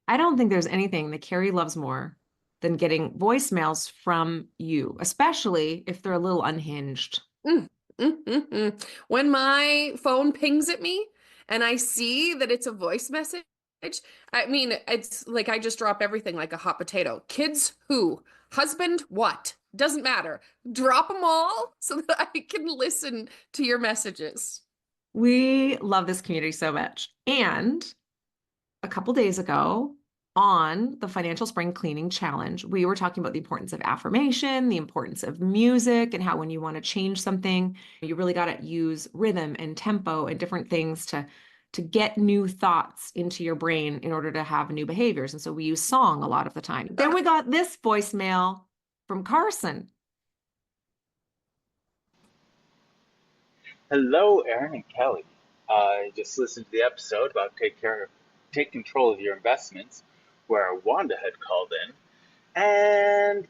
I don't think there's anything that Keri loves more than getting voicemails from you, especially if they're a little unhinged. Mm, When my phone pings at me and I see that it's a voice message, I mean, it's like I just drop everything like a hot potato. Kids who? Husband what? Doesn't matter. Drop them all so that I can listen to your messages. We love this community so much. And a couple days ago on the Financial Spring Cleaning Challenge, we were talking about the importance of affirmation, the importance of music, and how when you want to change something, you really got to use rhythm and tempo and different things to get new thoughts into your brain in order to have new behaviors. And so we use song a lot of the time. Then we got this voicemail from Carson. Hello, Erin and Kelly. I just listened to the episode about take control of your investments, where Wanda had called in, and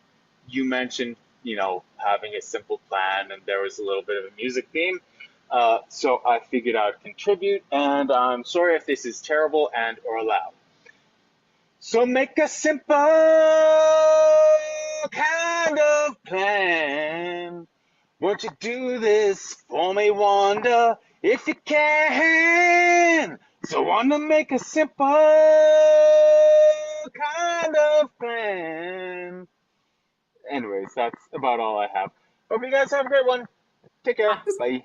you mentioned, having a simple plan, and there was a little bit of a music theme. So I figured I'd contribute, and I'm sorry if this is terrible and or loud. So make a simple kind of plan. Won't you do this for me, Wanda, if you can? So Wanda, make a simple kind of plan. Anyways, that's about all I have. Hope you guys have a great one. Take care. Bye.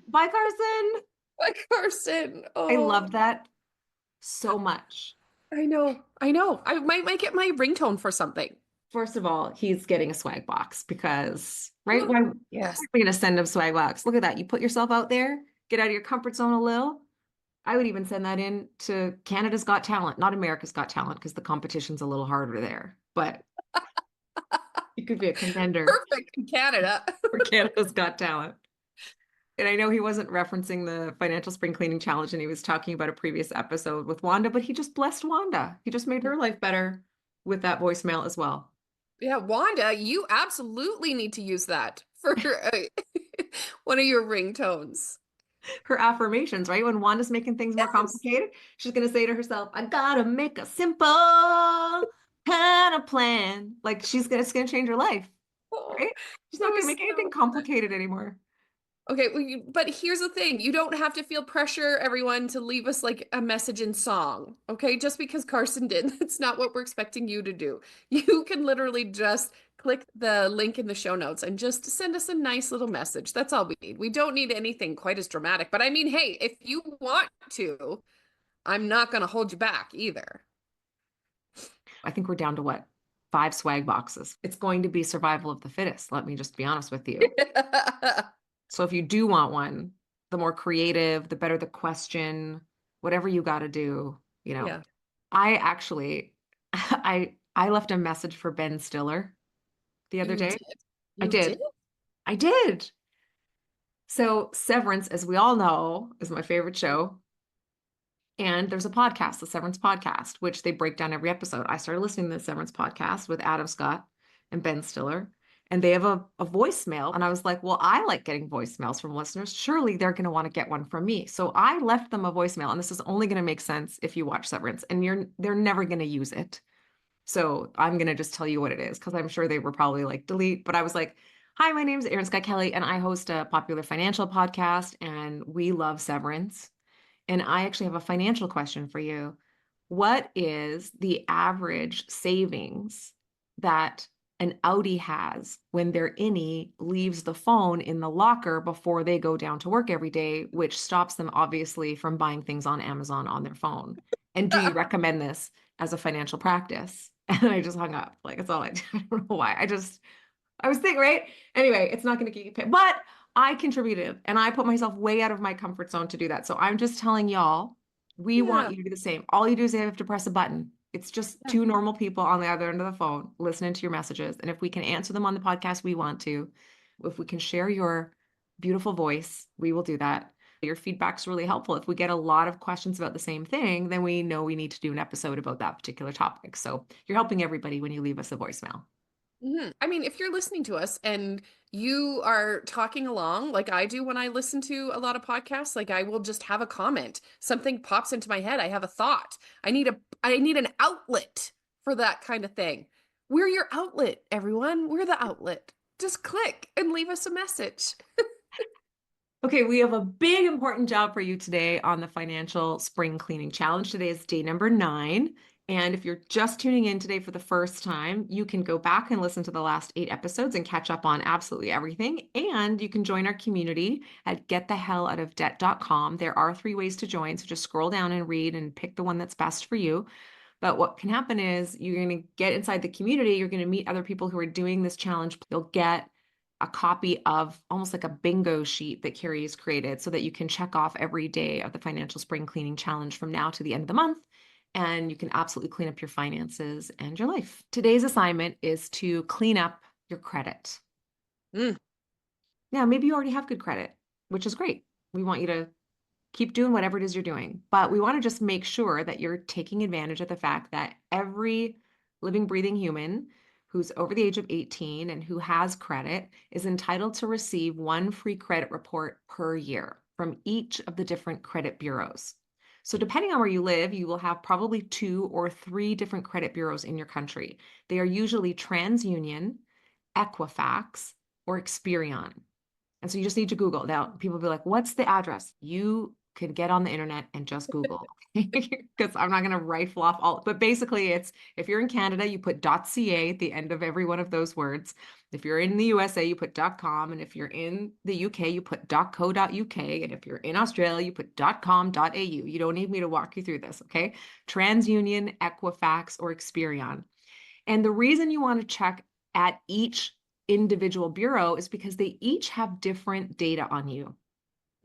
Bye, Carson. Like Carson. I Oh, love that so much. I know. I know. I might make it my ringtone for something. First of all, he's getting a swag box because, right? Why are Yes. we going to send him swag box? Look at that. You put yourself out there, get out of your comfort zone a little. I would even send that in to Canada's Got Talent, not America's Got Talent, because the competition's a little harder there. But you could be a contender Perfect in Canada. for Canada's Got Talent. And I know he wasn't referencing the Financial Spring Cleaning Challenge and he was talking about a previous episode with Wanda, but he just blessed Wanda. He just made her life better with that voicemail as well. Yeah, Wanda, you absolutely need to use that for one of your ringtones. Her affirmations, right? When Wanda's making things more Yes. complicated, she's going to say to herself, I gotta make a simple kind of plan. Like it's going to change her life, Oh, right? She's that not going to was make anything so good. complicated anymore. Okay, well, but here's the thing. You don't have to feel pressure, everyone, to leave us like a message in song. Okay, just because Carson did, that's not what we're expecting you to do. You can literally just click the link in the show notes and just send us a nice little message. That's all we need. We don't need anything quite as dramatic. But I mean, hey, if you want to, I'm not going to hold you back either. I think we're down to what? 5 swag boxes. It's going to be survival of the fittest. Let me just be honest with you. So if you do want one, the more creative, the better the question, whatever you got to do, Yeah. I actually, I left a message for Ben Stiller the other You day. did. I You did. did. I did. So Severance, as we all know, is my favorite show. And there's a podcast, the Severance podcast, which they break down every episode. I started listening to the Severance podcast with Adam Scott and Ben Stiller, and they have a voicemail. And I was like, well, I like getting voicemails from listeners. Surely they're going to want to get one from me. So I left them a voicemail, and this is only going to make sense if you watch Severance, and they're never going to use it. So I'm going to just tell you what it is because I'm sure they were probably like delete, but I was like, hi, my name is Erin Scott Kelly, and I host a popular financial podcast, and we love Severance. And I actually have a financial question for you. What is the average savings that an Audi has when their innie leaves the phone in the locker before they go down to work every day, which stops them obviously from buying things on Amazon on their phone? And do you recommend this as a financial practice? And I just hung up. Like, it's all I, I don't know why. I was thinking, right? Anyway, it's not going to get you paid, but I contributed and I put myself way out of my comfort zone to do that. So I'm just telling y'all, we want Yeah. you to do the same. All you do is you have to press a button. It's just Yeah. two normal people on the other end of the phone listening to your messages. And if we can answer them on the podcast, we want to. If we can share your beautiful voice, we will do that. Your feedback's really helpful. If we get a lot of questions about the same thing, then we know we need to do an episode about that particular topic. So you're helping everybody when you leave us a voicemail. I mean, if you're listening to us and you are talking along like I do when I listen to a lot of podcasts, like I will just have a comment. Something pops into my head. I have a thought. I need an outlet for that kind of thing. We're your outlet, everyone. We're the outlet. Just click and leave us a message. Okay, we have a big important job for you today on the Financial Spring Cleaning Challenge. Today is day number 9. And if you're just tuning in today for the first time, you can go back and listen to the last 8 episodes and catch up on absolutely everything. And you can join our community at getthehelloutofdebt.com. There are 3 ways to join, so just scroll down and read and pick the one that's best for you. But what can happen is you're going to get inside the community, you're going to meet other people who are doing this challenge. You'll get a copy of almost like a bingo sheet that Keri has created so that you can check off every day of the Financial Spring Cleaning Challenge from now to the end of the month. And you can absolutely clean up your finances and your life. Today's assignment is to clean up your credit. Mm. Now, maybe you already have good credit, which is great. We want you to keep doing whatever it is you're doing. But we want to just make sure that you're taking advantage of the fact that every living, breathing human who's over the age of 18 and who has credit is entitled to receive 1 free credit report per year from each of the different credit bureaus. So depending on where you live, you will have probably 2 or 3 different credit bureaus in your country. They are usually TransUnion, Equifax, or Experian. And so you just need to Google. Now, people will be like, what's the address? You can get on the internet and just Google, because I'm not going to rifle off all, but basically it's, if you're in Canada, you put .ca at the end of every one of those words. If you're in the USA, you put .com. And if you're in the UK, you put .co.uk. And if you're in Australia, you put .com.au. You don't need me to walk you through this, okay? TransUnion, Equifax, or Experian. And the reason you want to check at each individual bureau is because they each have different data on you.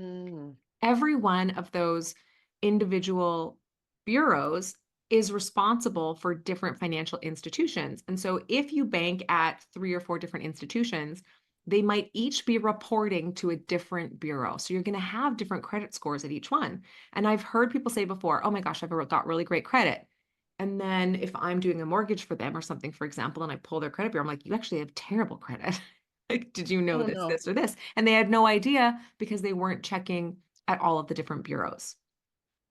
Mm. Every one of those individual bureaus is responsible for different financial institutions. And so if you bank at 3 or 4 different institutions, they might each be reporting to a different bureau. So you're going to have different credit scores at each one. And I've heard people say before, oh my gosh, I've got really great credit. And then if I'm doing a mortgage for them or something, for example, and I pull their credit bureau, I'm like, you actually have terrible credit. Like, did you know Oh this, no. this, or this? And they had no idea because they weren't checking at all of the different bureaus.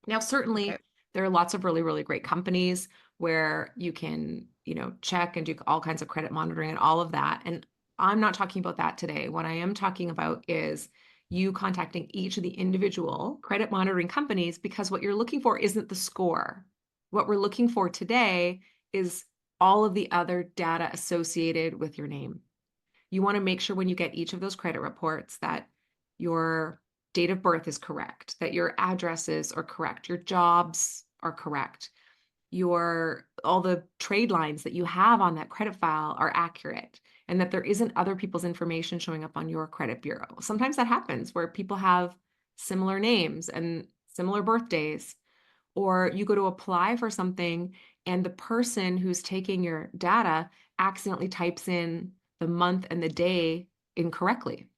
Now, Okay. certainly there are lots of really, really great companies where you can, check and do all kinds of credit monitoring and all of that. And I'm not talking about that today. What I am talking about is you contacting each of the individual credit monitoring companies, because what you're looking for isn't the score. What we're looking for today is all of the other data associated with your name. You want to make sure when you get each of those credit reports that your date of birth is correct, that your addresses are correct, your jobs are correct, all the trade lines that you have on that credit file are accurate, and that there isn't other people's information showing up on your credit bureau. Sometimes that happens where people have similar names and similar birthdays, or you go to apply for something and the person who's taking your data accidentally types in the month and the day incorrectly.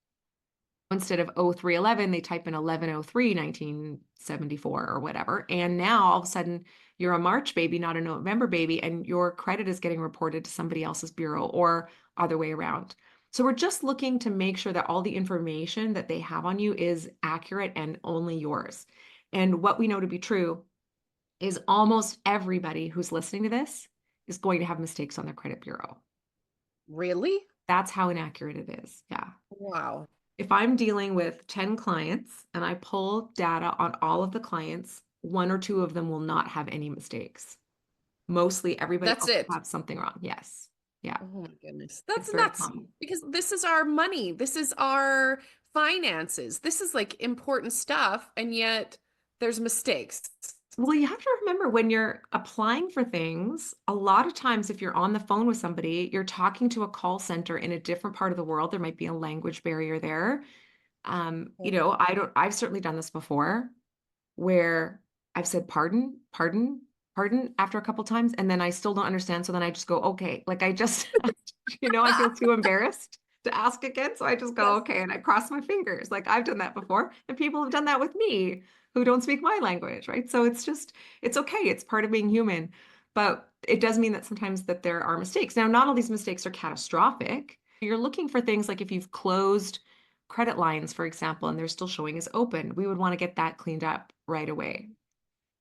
Instead of 0311, they type in 1103 1974 or whatever. And now all of a sudden you're a March baby, not a November baby, and your credit is getting reported to somebody else's bureau or other way around. So we're just looking to make sure that all the information that they have on you is accurate and only yours. And what we know to be true is almost everybody who's listening to this is going to have mistakes on their credit bureau. Really? That's how inaccurate it is. Yeah. Wow. If I'm dealing with 10 clients and I pull data on all of the clients, 1 or 2 of them will not have any mistakes. Mostly everybody That's else will it. have something wrong. Yes. Yeah. Oh my goodness. It's That's very nuts common. because this is our money. This is our finances. This is like important stuff. And yet there's mistakes. Well, you have to remember when you're applying for things, a lot of times if you're on the phone with somebody, you're talking to a call center in a different part of the world. There might be a language barrier there. I've certainly done this before where I've said pardon, pardon, pardon after a couple times, and then I still don't understand. So then I just go, okay. Like I just, I feel too embarrassed to ask again. So I just go, Yes. okay. And I cross my fingers. Like I've done that before. And people have done that with me who don't speak my language, right? So it's okay. It's part of being human. but it does mean that sometimes that there are mistakes. Now, not all these mistakes are catastrophic. You're looking for things like if you've closed credit lines, for example, and they're still showing as open, we would want to get that cleaned up right away.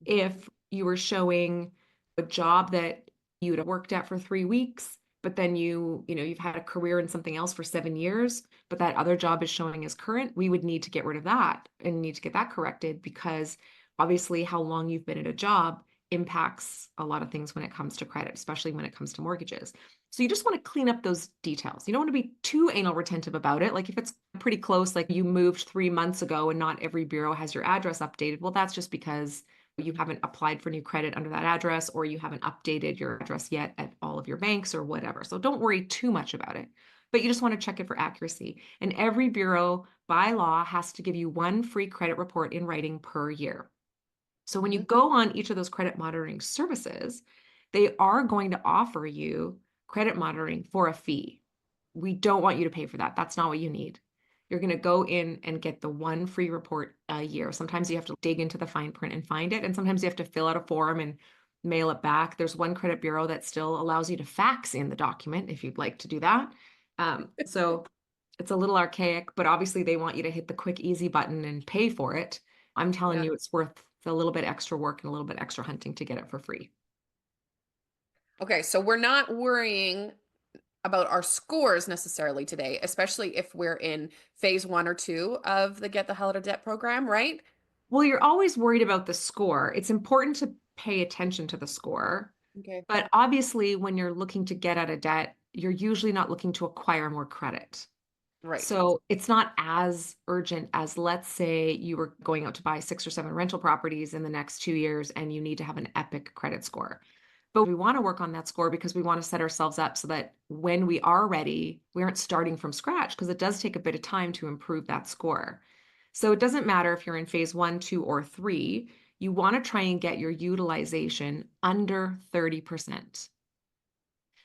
If you were showing a job that you'd worked at for 3 weeks, but then you've had a career in something else for 7 years, but that other job is showing as current, we would need to get rid of that and need to get that corrected because obviously how long you've been at a job impacts a lot of things when it comes to credit, especially when it comes to mortgages. So you just want to clean up those details. You don't want to be too anal retentive about it. Like if it's pretty close, like you moved 3 months ago and not every bureau has your address updated, well, that's just because you haven't applied for new credit under that address or you haven't updated your address yet at all of your banks or whatever. So don't worry too much about it, but you just want to check it for accuracy. And every bureau by law has to give you one free credit report in writing per year. So when you go on each of those credit monitoring services, they are going to offer you credit monitoring for a fee. We don't want you to pay for that. That's not what you need. You're going to go in and get the one free report a year. Sometimes you have to dig into the fine print and find it. And sometimes you have to fill out a form and mail it back. There's one credit bureau that still allows you to fax in the document if you'd like to do that. So it's a little archaic, but obviously they want you to hit the quick, easy button and pay for it. I'm telling you, it's worth a little bit extra work and a little bit extra hunting to get it for free. Okay, so we're not worrying about our scores necessarily today, especially if we're in phase 1 or 2 of the Get the Hell Out of Debt program, right? Well, you're always worried about the score. It's important to pay attention to the score. Okay. But obviously, when you're looking to get out of debt, you're usually not looking to acquire more credit. Right. So it's not as urgent as, let's say, you were going out to buy 6 or 7 rental properties in the next 2 years and you need to have an epic credit score. But we want to work on that score because we want to set ourselves up so that when we are ready, we aren't starting from scratch because it does take a bit of time to improve that score. So it doesn't matter if you're in phase 1, 2, or 3, you want to try and get your utilization under 30%.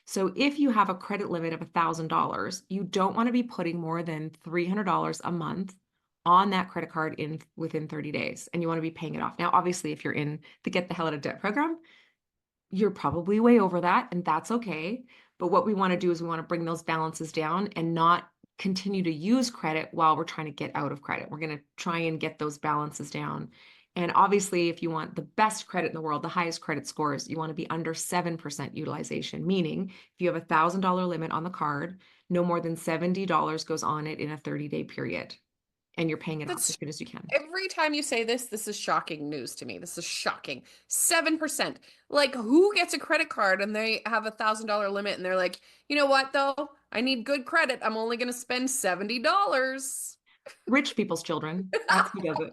So if you have a credit limit of $1,000, you don't want to be putting more than $300 a month on that credit card within 30 days, and you want to be paying it off. Now, obviously, if you're in the Get the Hell Out of Debt program, you're probably way over that, and that's okay. But what we want to do is we want to bring those balances down and not continue to use credit while we're trying to get out of credit. We're going to try and get those balances down. And obviously, if you want the best credit in the world, the highest credit scores, you want to be under 7% utilization, meaning if you have a $1,000 limit on the card, no more than $70 goes on it in a 30-day period, and you're paying it off as That's soon as you can. every time you say this is shocking news to me. This is shocking. 7%. Like, who gets a credit card and they have $1,000 limit and they're like, you know what, though? I need good credit. I'm only going to spend $70. Rich people's children, that's who does it.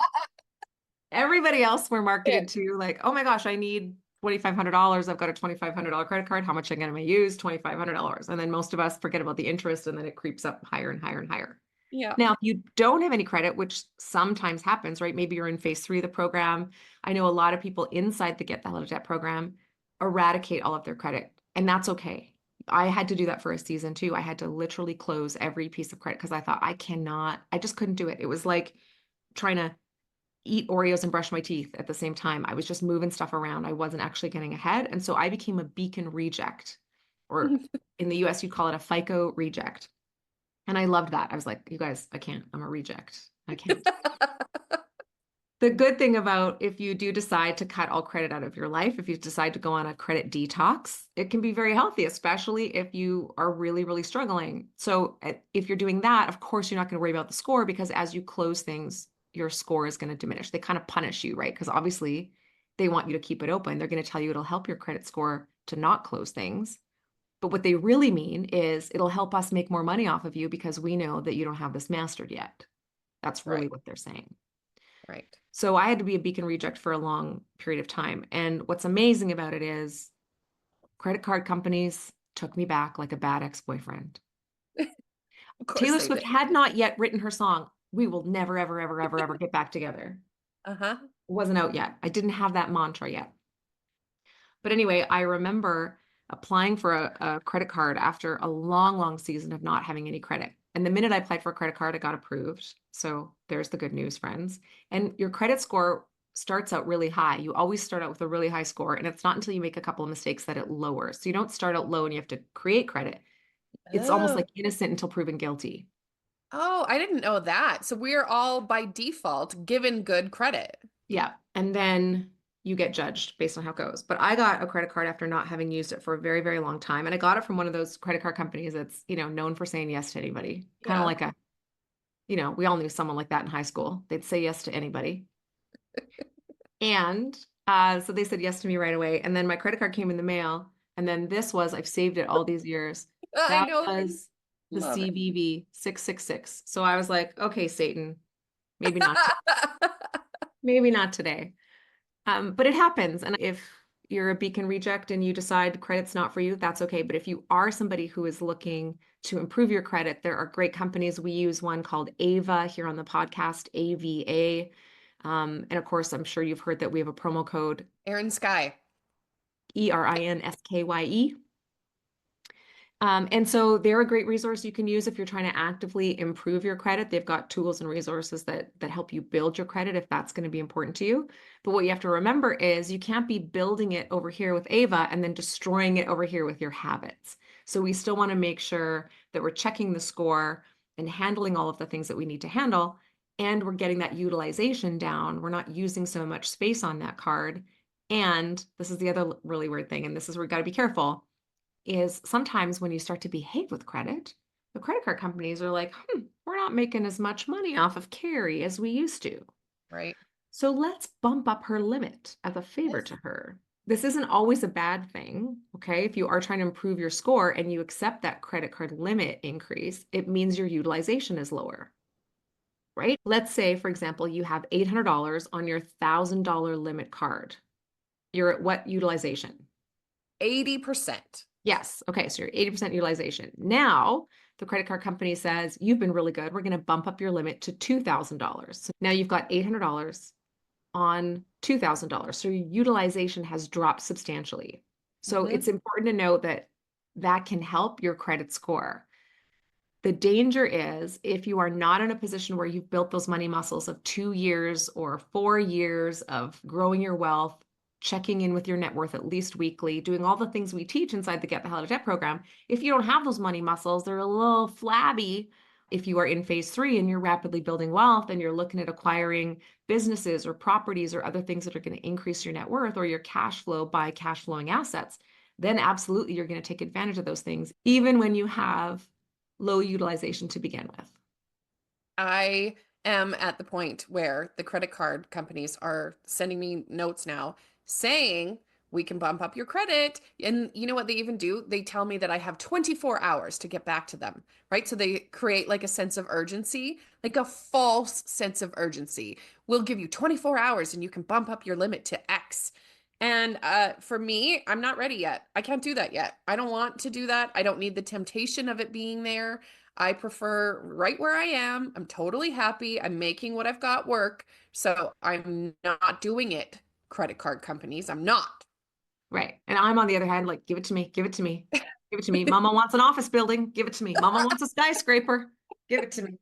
Everybody else we're Yeah. marketed to, like, oh my gosh, I need $2,500. I've got a $2,500 credit card. How much am I going to use? $2,500. And then most of us forget about the interest and then it creeps up higher and higher and higher. Yeah. Now, if you don't have any credit, which sometimes happens, right? Maybe you're in phase 3 of the program. I know a lot of people inside the Get the Hell Out of Debt program eradicate all of their credit, and that's okay. I had to do that for a season too. I had to literally close every piece of credit because I thought I just couldn't do it. It was like trying to eat Oreos and brush my teeth at the same time. I was just moving stuff around. I wasn't actually getting ahead. And so I became a beacon reject, or in the US, you'd call it a FICO reject. And I loved that. I was like, you guys, I can't. I'm a reject. I can't. The good thing about if you do decide to cut all credit out of your life, if you decide to go on a credit detox, it can be very healthy, especially if you are really, really struggling. So if you're doing that, of course, you're not going to worry about the score because as you close things, your score is going to diminish. They kind of punish you, right? Because obviously they want you to keep it open. They're going to tell you it'll help your credit score to not close things. But what they really mean is it'll help us make more money off of you because we know that you don't have this mastered yet. That's really Right. what they're saying. Right. So I had to be a beacon reject for a long period of time. And what's amazing about it is credit card companies took me back like a bad ex-boyfriend. Of course Taylor they Swift did. had not yet written her song, We Will Never, Ever, Ever, Ever, Ever Get Back Together. Uh-huh. It wasn't out yet. I didn't have that mantra yet. But anyway, I remember applying for a credit card after a long, long season of not having any credit. And the minute I applied for a credit card, it got approved. So there's the good news, friends. And your credit score starts out really high. You always start out with a really high score, and it's not until you make a couple of mistakes that it lowers. So you don't start out low and you have to create credit. It's almost Oh. like innocent until proven guilty. Oh, I didn't know that. So we're all by default given good credit. Yeah. And then you get judged based on how it goes. But I got a credit card after not having used it for a very, very long time. And I got it from one of those credit card companies that's, known for saying yes to anybody. Kind of Yeah. like we all knew someone like that in high school. They'd say yes to anybody. And so they said yes to me right away. And then my credit card came in the mail. And then I've saved it all these years. I That know. was the Love it. CVV 666. So I was like, okay, Satan, maybe not, maybe not today. But it happens. And if you're a beacon reject and you decide credit's not for you, that's okay. But if you are somebody who is looking to improve your credit, there are great companies. We use one called Ava here on the podcast, AVA. And of course, I'm sure you've heard that we have a promo code Erin Sky. ERINSKYE. And so they're a great resource you can use if you're trying to actively improve your credit. They've got tools and resources that help you build your credit if that's going to be important to you. But what you have to remember is you can't be building it over here with Ava and then destroying it over here with your habits. So we still want to make sure that we're checking the score and handling all of the things that we need to handle, and we're getting that utilization down. We're not using so much space on that card. And this is the other really weird thing, and this is where we got to be careful is sometimes when you start to behave with credit, the credit card companies are like, we're not making as much money off of Keri as we used to. Right. So let's bump up her limit as a favor Yes. to her. This isn't always a bad thing, okay? If you are trying to improve your score and you accept that credit card limit increase, it means your utilization is lower, right? Let's say, for example, you have $800 on your $1,000 limit card. You're at what utilization? 80%. Yes. Okay. So you're 80% utilization. Now the credit card company says, you've been really good. We're going to bump up your limit to $2,000. So now you've got $800 on $2,000. So your utilization has dropped substantially. So Mhm. it's important to note that that can help your credit score. The danger is if you are not in a position where you've built those money muscles of 2 years or 4 years of growing your wealth, checking in with your net worth at least weekly, doing all the things we teach inside the Get the Hell Out of Debt program. If you don't have those money muscles, they're a little flabby. If you are in phase 3 and you're rapidly building wealth and you're looking at acquiring businesses or properties or other things that are going to increase your net worth or your cash flow by cash flowing assets, then absolutely you're going to take advantage of those things, even when you have low utilization to begin with. I am at the point where the credit card companies are sending me notes now saying we can bump up your credit. And you know what they even do? They tell me that I have 24 hours to get back to them, right? So they create like a sense of urgency, like a false sense of urgency. We'll give you 24 hours and you can bump up your limit to X. And for me, I'm not ready yet. I can't do that yet. I don't want to do that. I don't need the temptation of it being there. I prefer right where I am. I'm totally happy. I'm making what I've got work. So I'm not doing it, credit card companies. I'm not. Right. And I'm on the other hand, like, give it to me, give it to me, give it to me. Mama wants an office building, give it to me. Mama wants a skyscraper, give it to me.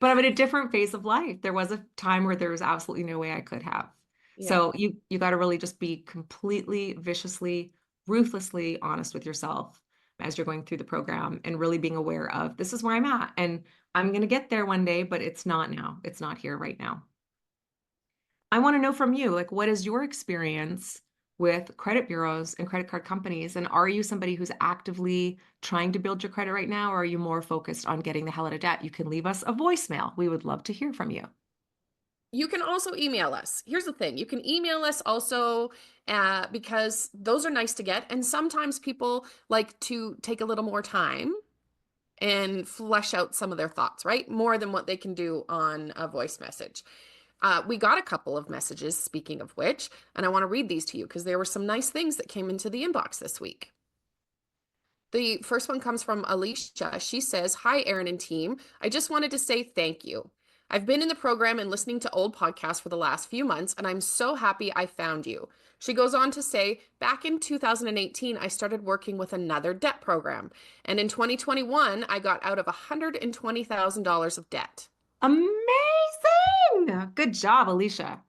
But I'm in a different phase of life. There was a time where there was absolutely no way I could have. Yeah. So you got to really just be completely, viciously, ruthlessly honest with yourself as you're going through the program and really being aware of this is where I'm at. And I'm going to get there one day, but it's not now. It's not here right now. I want to know from you, like, what is your experience with credit bureaus and credit card companies? And are you somebody who's actively trying to build your credit right now, or are you more focused on getting the hell out of debt? You can leave us a voicemail. We would love to hear from you. You can also email us. Here's the thing. You can email us also because those are nice to get. And sometimes people like to take a little more time and flesh out some of their thoughts, right? More than what they can do on a voice message. We got a couple of messages, speaking of which, and I want to read these to you because there were some nice things that came into the inbox this week. The first one comes from Alicia. She says, "Hi, Erin and team. I just wanted to say thank you. I've been in the program and listening to old podcasts for the last few months, and I'm so happy I found you." She goes on to say, "Back in 2018, I started working with another debt program, and in 2021, I got out of $120,000 of debt." Amazing. Good job, Alicia.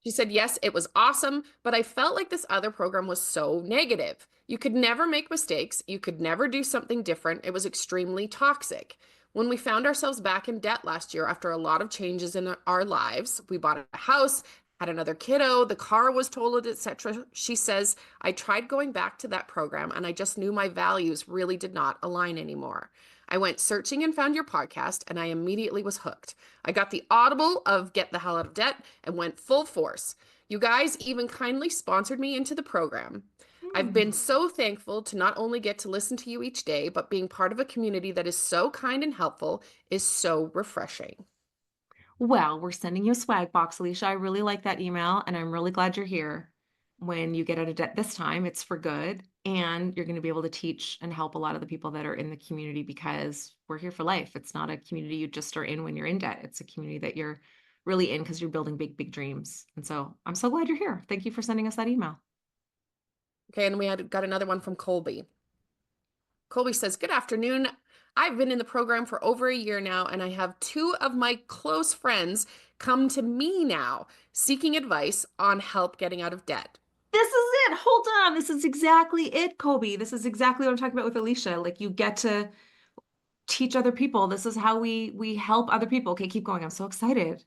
She said, yes, it was awesome, but I felt like this other program was so negative. You could never make mistakes. You could never do something different. It was extremely toxic. When we found ourselves back in debt last year after a lot of changes in our lives, we bought a house, had another kiddo, the car was totaled, etc. She says, I tried going back to that program and I just knew my values really did not align anymore. I went searching and found your podcast and I immediately was hooked. I got the audible of Get the Hell Out of Debt and went full force. You guys even kindly sponsored me into the program. I've Hmm. been so thankful to not only get to listen to you each day, but being part of a community that is so kind and helpful is so refreshing. Well, we're sending you a swag box, Alicia. I really like that email, and I'm really glad you're here. When you get out of debt this time, it's for good, and you're going to be able to teach and help a lot of the people that are in the community because we're here for life. It's not a community you just are in when you're in debt. It's a community that you're really in because you're building big, big dreams. And so I'm so glad you're here. Thank you for sending us that email. Okay, and we had got another one from Colby. Colby says, good afternoon. I've been in the program for over a year now, and I have two of my close friends come to me now seeking advice on help getting out of debt. This is it. Hold on. This is exactly it, Kobe. This is exactly what I'm talking about with Alicia. Like you get to teach other people. This is how we help other people. Okay, keep going. I'm so excited.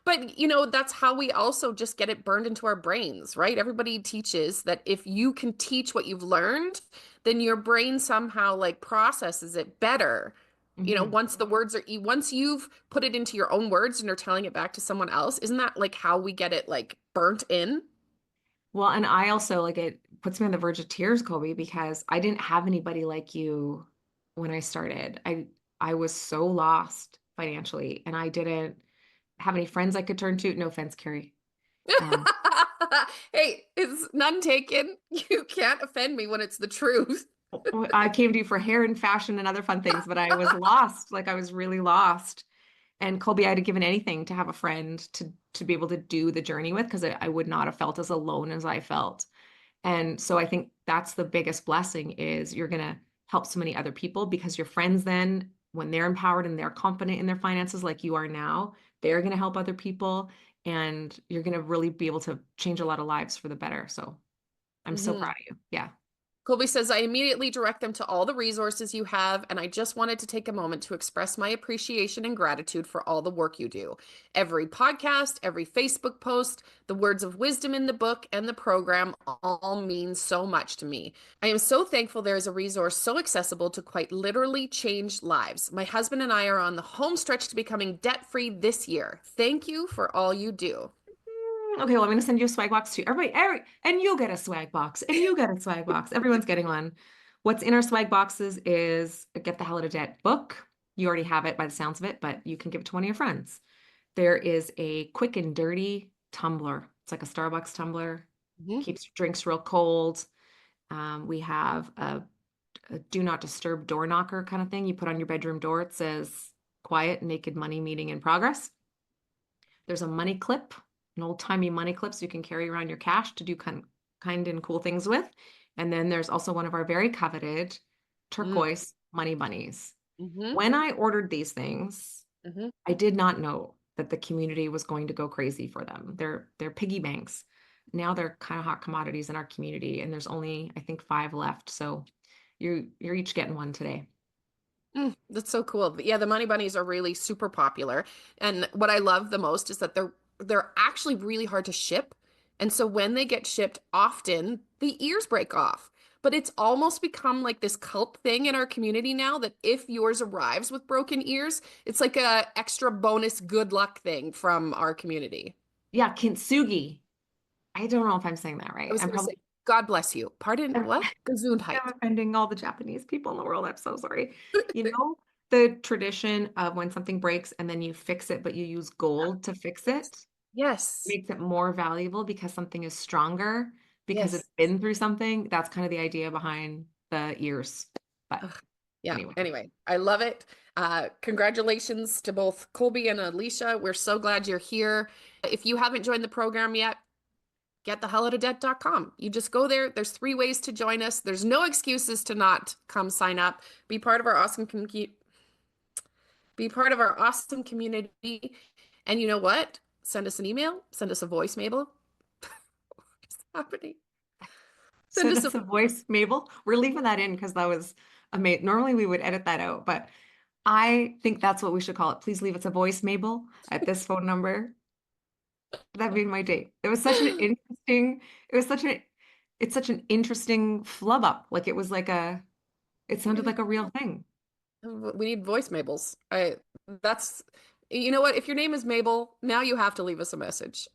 But, you know, that's how we also just get it burned into our brains, right? Everybody teaches that if you can teach what you've learned, then your brain somehow like processes it better. You know, Mhm. once the words are, once you've put it into your own words and you're telling it back to someone else, isn't that like how we get it like burnt in? Well, and I also like it puts me on the verge of tears, Kobe, because I didn't have anybody like you when I started. I was so lost financially and I didn't have any friends I could turn to. No offense, Carrie. Um, Hey, it's none taken. You can't offend me when it's the truth. I came to you for hair and fashion and other fun things, but I was lost. Like I was really lost. And Colby, I'd have given anything to have a friend to be able to do the journey with because I would not have felt as alone as I felt. And so I think that's the biggest blessing is you're going to help so many other people because your friends then, when they're empowered and they're confident in their finances like you are now, they're going to help other people and you're going to really be able to change a lot of lives for the better. So I'm so Mhm. proud of you. Yeah. Colby says, I immediately direct them to all the resources you have, and I just wanted to take a moment to express my appreciation and gratitude for all the work you do. Every podcast, every Facebook post, the words of wisdom in the book, and the program all mean so much to me. I am so thankful there is a resource so accessible to quite literally change lives. My husband and I are on the home stretch to becoming debt-free this year. Thank you for all you do. Okay, well, I'm going to send you a swag box too. And you'll get a swag box, and you get a swag box. Everyone's getting one. What's in our swag boxes is a Get the Hell Out of Debt book. You already have it by the sounds of it, but you can give it to one of your friends. There is a quick and dirty tumbler. It's like a Starbucks tumbler, Mhm. keeps drinks real cold. We have a do not disturb door knocker kind of thing you put on your bedroom door. It says quiet, naked money meeting in progress. There's a money clip, an old-timey money clip so you can carry around your cash to do kind and cool things with. And then there's also one of our very coveted Mm, turquoise money bunnies. mhm, When I ordered these things, mhm. I did not know that the community was going to go crazy for them. They're piggy banks. Now they're kind of hot commodities in our community, and there's only, I think, 5 left. So you're each getting one today. That's so cool. But yeah, the Money Bunnies are really super popular. And what I love the most is that they're actually really hard to ship. And so when they get shipped, often the ears break off. But it's almost become like this cult thing in our community now that if yours arrives with broken ears, it's like a extra bonus good luck thing from our community. Yeah, kintsugi. I don't know if I'm saying that I right. was I'm going to say, probably God bless you. Pardon, what? I'm Gesundheit. offending all the Japanese people in the world. I'm so sorry. You know, the tradition of when something breaks and then you fix it, but you use gold to fix it Yes. makes it more valuable because something is stronger because it's Yes. been through something. That's kind of the idea behind the ears. But Ugh, yeah. anyway, Anyway, I love it. Congratulations to both Colby and Alicia. We're so glad you're here. If you haven't joined the program yet, getthehelloutadebt.com. You just go there. There's 3 ways to join us. There's no excuses to not come sign up. Be part of our awesome be part of our awesome community. And you know what? Send us an email. Send us a voice, Mabel. What's happening? Send Send us a us a voice, Mabel. We're leaving that in because that was amazing. Normally we would edit that out, but I think that's what we should call it. Please leave us a voice, Mabel, at this phone number. That made my day. It was such an interesting, it was such a, it's such an interesting flub up. Like it was like it sounded like a real thing. We need voice Mabels. That's, you know what? If your name is Mabel, now you have to leave us a message.